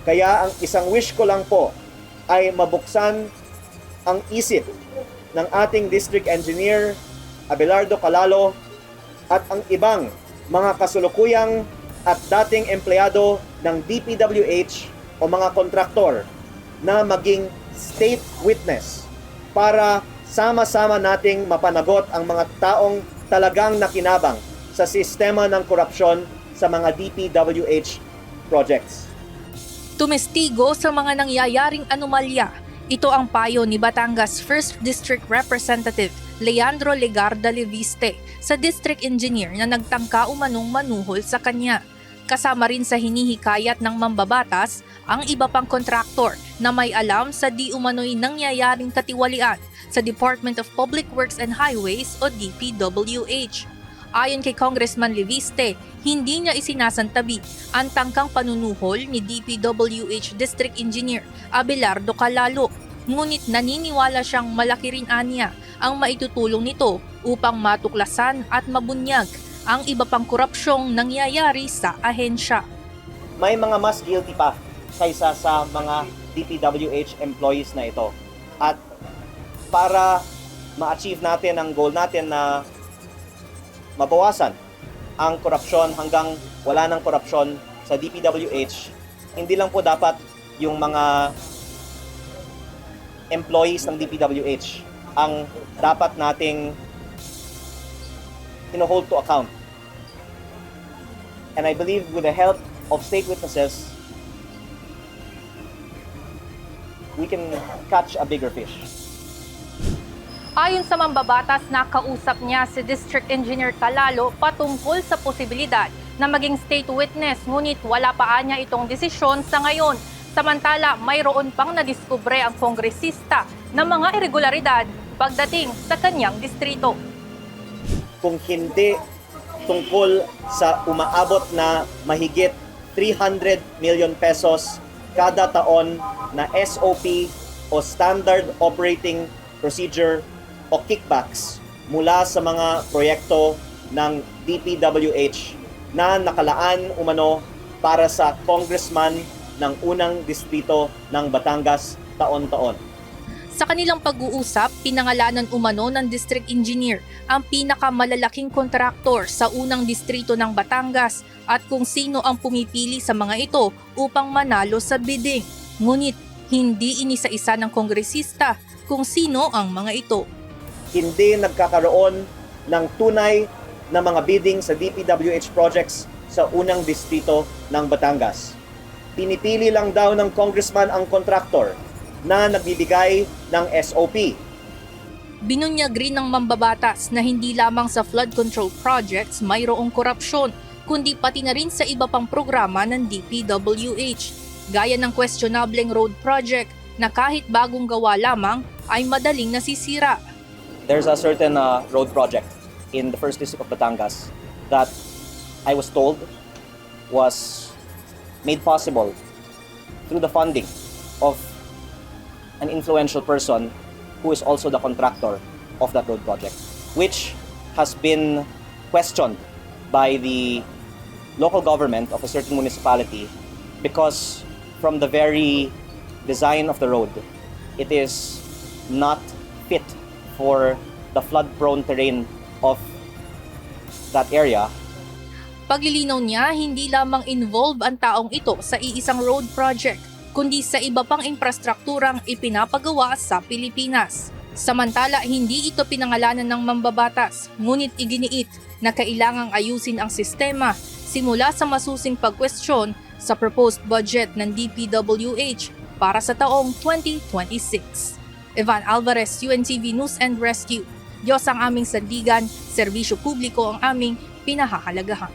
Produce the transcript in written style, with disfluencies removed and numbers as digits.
Kaya ang isang wish ko lang po ay mabuksan ang isip ng ating District Engineer Abelardo Calalo at ang ibang mga kasulukuyang at dating empleyado ng DPWH o mga kontraktor na maging state witness para sama-sama nating mapanagot ang mga taong talagang nakinabang sa sistema ng korupsyon sa mga DPWH projects. Tumestigo sa mga nangyayaring anomalya. Ito ang payo ni Batangas 1st District Representative Leandro Legarda Leviste sa District Engineer na nagtangka umanong manuhol sa kanya. Kasama rin sa hinihikayat ng mambabatas ang iba pang kontraktor na may alam sa di umano'y nangyayaring katiwalian sa Department of Public Works and Highways o DPWH. Ayon kay Congressman Leviste, hindi niya isinasantabi ang tangkang panunuhol ni DPWH District Engineer Abelardo Calalo. Ngunit naniniwala siyang malaki rin aniya ang maitutulong nito upang matuklasan at mabunyag ang iba pang korupsyong nangyayari sa ahensya. May mga mas guilty pa kaysa sa mga DPWH employees na ito. At para ma-achieve natin ang goal natin na mabawasan ang korupsyon hanggang wala ng korupsyon sa DPWH, hindi lang po dapat yung mga employees ng DPWH ang dapat nating hold to account. And I believe with the help of state witnesses, we can catch a bigger fish. Ayon sa mambabatas, nakausap niya si District Engineer Calalo patungkol sa posibilidad na maging state witness, ngunit wala pa niya itong desisyon sa ngayon. Samantala, mayroon pang nadiskubre ang kongresista ng mga irregularidad pagdating sa kanyang distrito. Kung hindi tungkol sa umaabot na mahigit 300 million pesos kada taon na SOP o Standard Operating Procedure o kickbacks mula sa mga proyekto ng DPWH na nakalaan umano para sa congressman ng unang distrito ng Batangas taon-taon. Sa kanilang pag-uusap, pinangalanan umano ng District Engineer ang pinakamalalaking kontraktor sa unang distrito ng Batangas at kung sino ang pumipili sa mga ito upang manalo sa bidding. Ngunit hindi inisa-isa ng kongresista kung sino ang mga ito. Hindi nagkakaroon ng tunay na mga bidding sa DPWH projects sa unang distrito ng Batangas. Pinipili lang daw ng congressman ang kontraktor na nagbibigay ng SOP. Binunyag rin ng mambabatas na hindi lamang sa flood control projects mayroong korupsyon, kundi pati na rin sa iba pang programa ng DPWH. Gaya ng questionableng road project na kahit bagong gawa lamang ay madaling nasisira. There's a certain road project in the 1st District of Batangas that I was told was made possible through the funding of an influential person who is also the contractor of that road project, which has been questioned by the local government of a certain municipality because from the very design of the road, it is not fit for the flood-prone terrain of that area. Paglilinaw niya, hindi lamang involved ang taong ito sa iisang road project, kundi sa iba pang infrastrukturang ipinapagawa sa Pilipinas. Samantala, hindi ito pinangalanan ng mambabatas, ngunit iginiit na kailangang ayusin ang sistema simula sa masusing pagkwestiyon sa proposed budget ng DPWH para sa taong 2026. Evan Alvarez, UNTV News and Rescue. Diyos ang aming sandigan, serbisyo publiko ang aming pinahahalagahan.